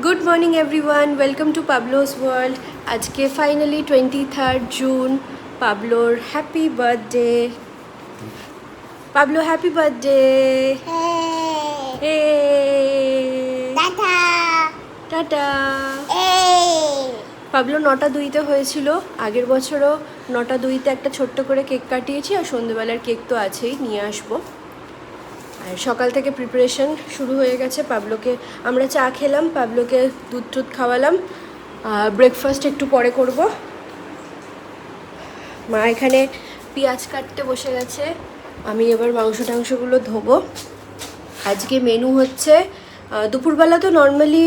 Good morning everyone, welcome to Pablo's world. আজকে finally 23 June, পাবলোর happy birthday. Pablo happy birthday. Tata. Pablo 9টা 2-তে হয়েছিল, আগের বছরও 9টা 2-তে একটা ছোট্ট করে কেক কাটিয়েছি, আর সন্ধ্যেবেলার কেক তো আছেই, নিয়ে আসবো। আর সকাল থেকে প্রিপারেশন শুরু হয়ে গেছে। পাবলোকে আমরা চা খেলাম, পাবলোকে দুধ টুধ খাওয়ালাম, ব্রেকফাস্ট একটু পরে করব। মা এখানে পেঁয়াজ কাটতে বসে গেছে, আমি এবার মাংস টাংসগুলো ধোবো। আজকে মেনু হচ্ছে দুপুরবেলা তো নর্মালি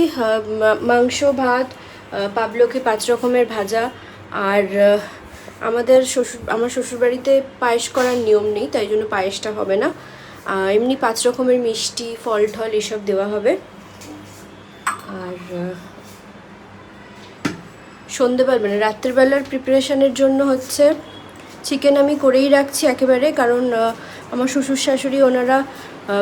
মাংস ভাত, পাবলোকে 5 রকমের ভাজা, আর আমার শ্বশুরবাড়িতে পায়েস করার নিয়ম নেই, তাই জন্য পায়েসটা হবে না। এমনি 5 রকমের মিষ্টি, ফল ঠল এসব দেওয়া হবে। আর সন্ধেবেলা মানে রাত্রেবেলার প্রিপারেশনের জন্য হচ্ছে চিকেন আমি করেই রাখছি একেবারে, কারণ আমার শ্বশুর শাশুড়ি ওনারা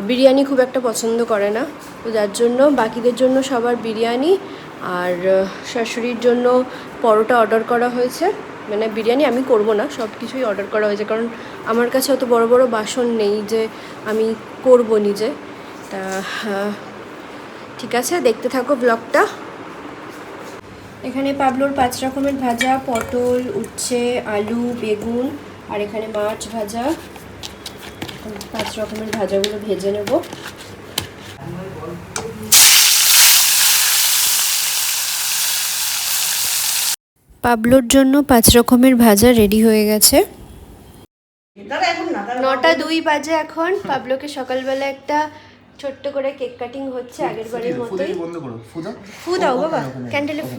বিরিয়ানি খুব একটা পছন্দ করে না, তো যার জন্য বাকিদের জন্য সবার বিরিয়ানি, আর শাশুড়ির জন্য পরোটা অর্ডার করা হয়েছে। মানে বিরিয়ানি আমি করব না, সব কিছুই অর্ডার করা হয়েছে, কারণ আমার কাছে অত বড় বড় বাসন নেই যে আমি করব নিজে। তা ঠিক আছে, দেখতে থাকো ব্লগটা। এখানে পাবলোর 5 রকমের ভাজা, পটল, উচ্ছে, আলু, বেগুন, আর এখানে মাছ ভাজা। 5 রকমের ভাজাগুলো ভেজে নেব। পাবলোর জন্য 5 রকমের ভাজা রেডি হয়ে গেছে। 9টা 2 বাজে এখন। পাবলোকে সকালবেলা একটা ছোট্ট করে কেক কাটিং হচ্ছে আগের বারের মতোই। ফু দাও বাবা, ক্যান্ডেলে ফু।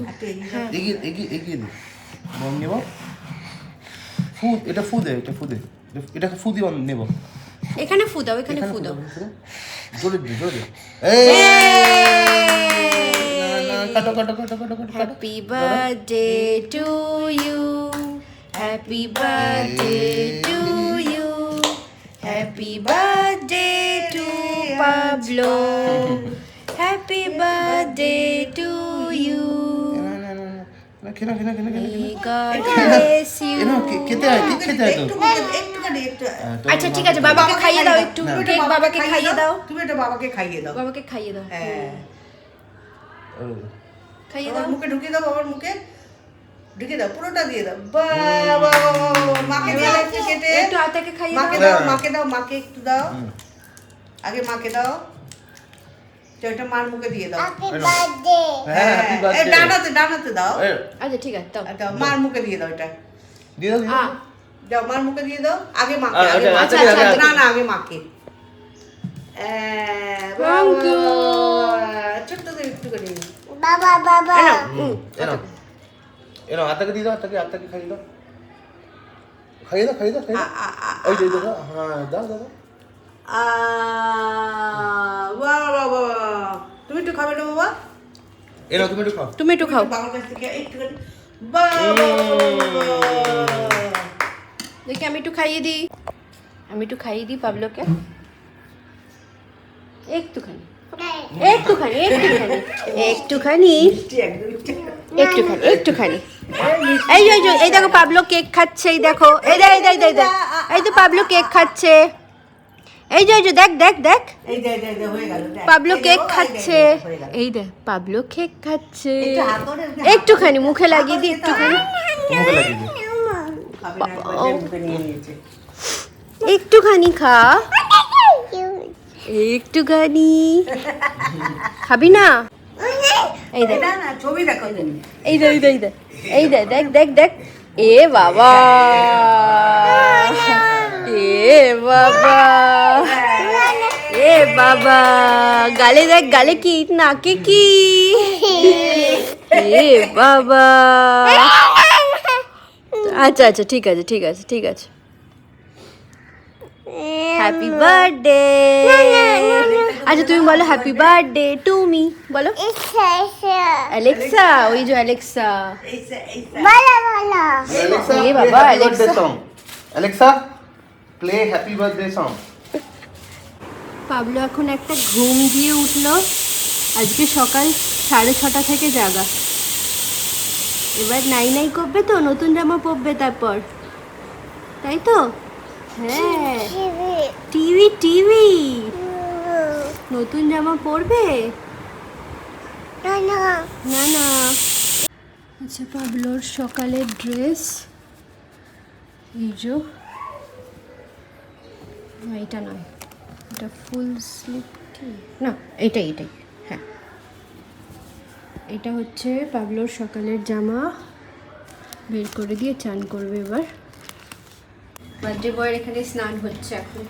হ্যাঁ এগিয়ে দে বম নেব। ফু এটা ফু দে, এটা ফু দিয়ে নেব। এখানে ফু দাও, এখানে ফু দাও। জোরে দে। কাটো। Happy birthday to you, happy birthday to you, happy birthday to Pablo, happy birthday to you. আচ্ছা ঠিক আছে, বাবাকে খাইয়ে দাও একটু কেক, বাবাকে খাইয়ে দাও। তুমি এটা বাবাকে খাইয়ে দাও। বাবাকে খাইয়ে দাও, হ্যাঁ খাইয়ে দাও। মুখে ঢুকিয়ে দাও, বাবার মুখে ঢুকিয়ে দাও, পুরোটা দিয়ে দাও। বাবা মাকে দাও একটু কেটে, একটু আতাকে খাইয়ে দাও। মাকে দাও, মাকে একটু দাও, আগে মাকে দাও। এটা মার মুখে দিয়ে দাও। Happy birthday. হ্যাঁ ডানাতে দাও। আচ্ছা ঠিক আছে, দাও মার মুখে দিয়ে দাও। এটা দিয়ে দাও। দাও মার মুখে দিয়ে দাও, আগে মাকে। আচ্ছা না আগে মাকে। ছোট্ট করে একটু করে বাবা এনো আতাকে দিয়ে দাও, আতাকে খাইয়ে দাও। ওই যে দাও। হ্যাঁ দাও। বাবা তুমি একটু খাবে না বাবা? এনো তুমি একটু খাও। তুমি একটু খাও। বাবার কাছ থেকে একটু দেখি আমি একটু খাইয়ে দিই পাবলোকে। একটুখানি। এই দেখো পাবলো কেক খাচ্ছে, এই দেখো, এই তো পাবলো কেক খাচ্ছে, এই যে দেখ পাবলো কেক খাচ্ছে, এই দেখ পাবলো কেক খাচ্ছে। একটুখানি মুখে লাগিয়ে দিই, একটুখানি খা, একটুখানি খাবি না? এই দেখ ছবি দেখো, এই দেখ। এ বাবা গালে কি, নাকে কি? এ বাবা। আচ্ছা ঠিক আছে। Happy birthday. আচ্ছা তুমি বলো হ্যাপি বার্থডে টু মি, বলো। অ্যালেক্সা, ওই যে অ্যালেক্সা। এ বাবা Alexa play happy birthday song. Pablo এখন একটা ঘুম দিয়ে উঠলো। আজকে সকাল 6:30 থেকে জাগা। এবার নাই করবে তো, নতুন জামা পরবে তারপর, তাই তো? হ্যাঁ, টিভি নতুন জামা পরবে না না। আচ্ছা, পাবলোর সকালের ড্রেস এই যে, এটা নয়, এটা ফুল স্লিভ না, এটাই হ্যাঁ, এটা হচ্ছে পাবলোর সকালের জামা। বের করে দিয়ে চান করবে এবার। বার্থডে বয়ের এখানে স্নান হচ্ছে এখন,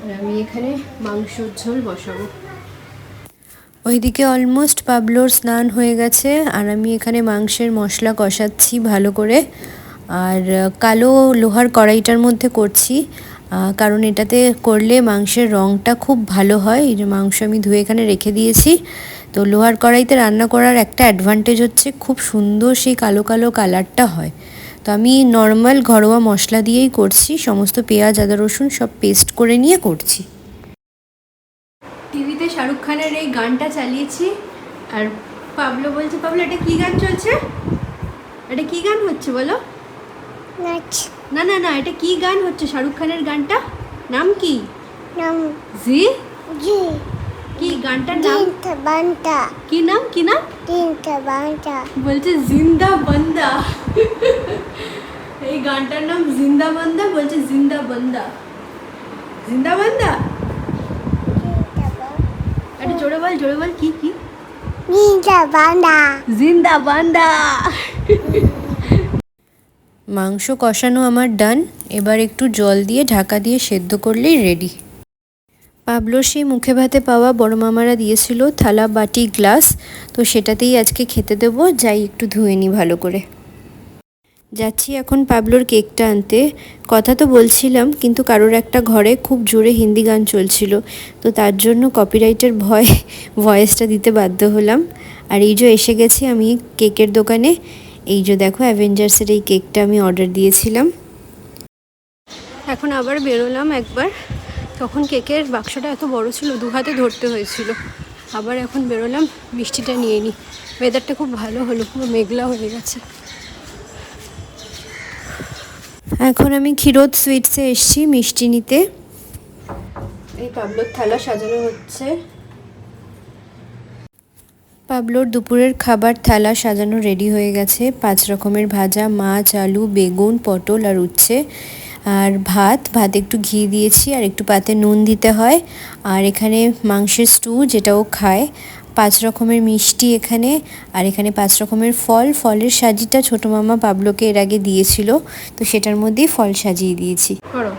আর আমি এখানে মাংসর ঝোল বসাবো। ওইদিকে অলমোস্ট পাবলোর স্নান হয়ে গেছে, আর আমি এখানে মাংসের মশলা কষাচ্ছি ভালো করে। আর কালো লোহার কড়াইটার মধ্যে করছি, কারণ এটাতে করলে মাংসের রঙটা খুব ভালো হয়। এই যে মাংস আমি ধুয়ে এখানে রেখে দিয়েছি। তো লোহার কড়াইতে রান্না করার একটা অ্যাডভান্টেজ হচ্ছে খুব সুন্দর সেই কালো কালো কালারটা হয়। তো আমি নর্মাল ঘরোয়া মশলা দিয়েই করছি, সমস্ত পেঁয়াজ আদা রসুন সব পেস্ট করে নিয়ে করছি। টিভিতে শাহরুখ খানের এই গানটা চালিয়েছি, আর পাবলো বলছে, পাবলো এটা কি গান চলছে, এটা কি গান হচ্ছে বলো? না না না, এটা কি গান হচ্ছে? শাহরুখ খানের গানটা নাম কি? জি কি গানটার নাম? কি নাম বলছে জিন্দা বান্দা। এই গানটার নাম জিন্দা বান্দা, বলছে জিন্দা বান্দা। এটা জোরে বল কি জিন্দা বান্দা। মাংস কষানো আমার ডান, এবার একটু জল দিয়ে ঢাকা দিয়ে সেদ্ধ করলেই রেডি। পাবলোর সেই মুখে ভাতে পাওয়া বড় মামারা দিয়েছিল থালা বাটি গ্লাস, তো সেটাতেই আজকে খেতে দেবো। যাই একটু ধুয়ে নিই ভালো করে। যাচ্ছি এখন পাবলোর কেকটা আনতে। কথা তো বলছিলাম, কিন্তু কারোর একটা ঘরে খুব জোরে হিন্দি গান চলছিল, তো তার জন্য কপিরাইটের ভয়েসটা দিতে বাধ্য হলাম। আর এই যে এসে গেছি আমি কেকের দোকানে। এই যে দেখো, অ্যাভেঞ্জার্সের এই কেকটা আমি অর্ডার দিয়েছিলাম। এখন আবার বেরোলাম একবার, তখন কেকের বাক্সটা এত বড় ছিল 2 হাতে ধরতে হয়েছিল। আবার এখন বেরোলাম, মিষ্টিটা নিয়ে নিই। ওয়েদারটা খুব ভালো হলো, পুরো মেঘলা হয়ে গেছে। এখন আমি ক্ষীরোদ সুইটসে এসেছি মিষ্টি নিতে। এই পাবলোর থালা সাজানো হচ্ছে। পাবলোর দুপুরের খাবার থালা সাজানো রেডি হয়ে গেছে। 5 রকমের ভাজা, মাছ, আলু, বেগুন, পটল আর উচ্ছে, আর ভাত একটু ঘি দিয়েছি, আর একটু পাতে নুন দিতে হয়। আর এখানে মাংসের স্টু, যেটা ও খায়। 5 রকমের মিষ্টি এখানে, আর এখানে 5 রকমের ফলের সাজিটা ছোটো মামা পাবলোকে এর আগে দিয়েছিল, তো সেটার মধ্যেই ফল সাজিয়ে দিয়েছি। করো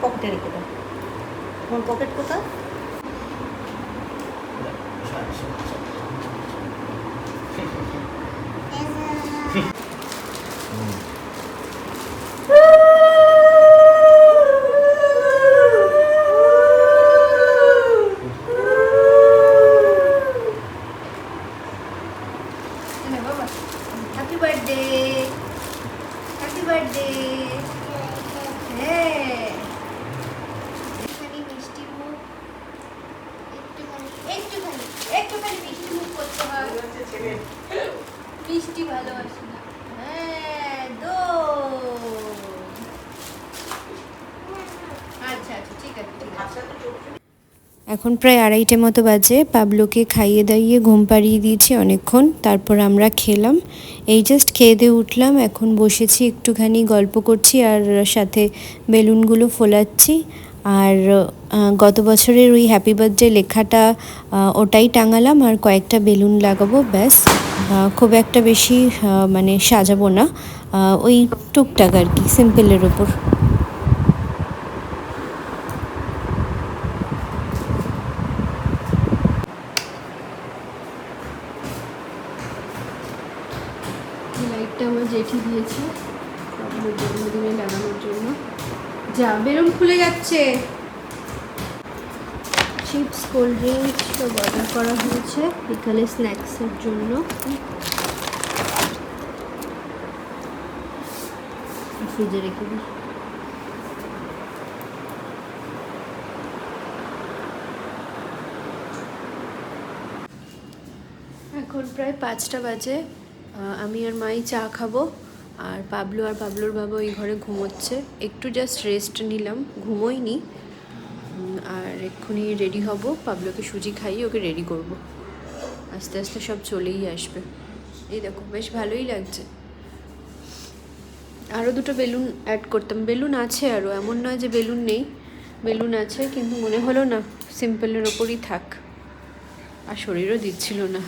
পকেটে রেখে দাও। তোমার পকেট কোথায়? Happy birthday, happy birthday. হ্যাঁ, একটুখানি মিষ্টি মুখ, একটুখানি মিষ্টি মুখ করতে হয়। মিষ্টি ভালোবাসি না। হ্যাঁ, দো। আচ্ছা ঠিক আছে। এখন প্রায় 2:30 মতো বাজে। পাবলোকে খাইয়ে দাইয়ে ঘুম পাড়িয়ে দিয়েছি অনেকক্ষণ, তারপর আমরা খেলাম। এই জাস্ট খেয়ে দিয়ে উঠলাম, এখন বসেছি একটুখানি গল্প করছি, আর সাথে বেলুনগুলো ফোলাচ্ছি। আর গত বছরের ওই হ্যাপি বার্থডে লেখাটা ওটাই টাঙালাম, আর কয়েকটা বেলুন লাগাবো, ব্যাস। খুব একটা বেশি মানে সাজাবো না, ওই টুকটাক আর কি, সিম্পলের ওপর। লাইটটা আমার জেঠি দিয়েছে জন্মদিনে লাগানোর জন্য। যা, বেলুন খুলে যাচ্ছে। চিপস, কোল্ড ড্রিঙ্কস সব অর্ডার করা হয়েছে বিকালে স্ন্যাক্সের জন্য। ফ্রিজে রেখে দিই। এখন প্রায় 5টা বাজে। আমি আর মাই চা খাবো, আর পাবলু আর পাবলুর বাবা ওই ঘরে ঘুমোচ্ছে। একটু জাস্ট রেস্ট নিলাম, ঘুমোইনি। আর এক্ষুনি রেডি হব, পাবলুকে সুজি খাইয়ে ওকে রেডি করব। আস্তে আস্তে সব চলেই আসবে। এই দেখো বেশ ভালোই লাগছে। আরও 2টো বেলুন অ্যাড করতাম, বেলুন আছে আরও, এমন নয় যে বেলুন নেই, বেলুন আছে, কিন্তু মনে হলো না সিম্পলের ওপরই থাক, আর শরীরও দিচ্ছিল না।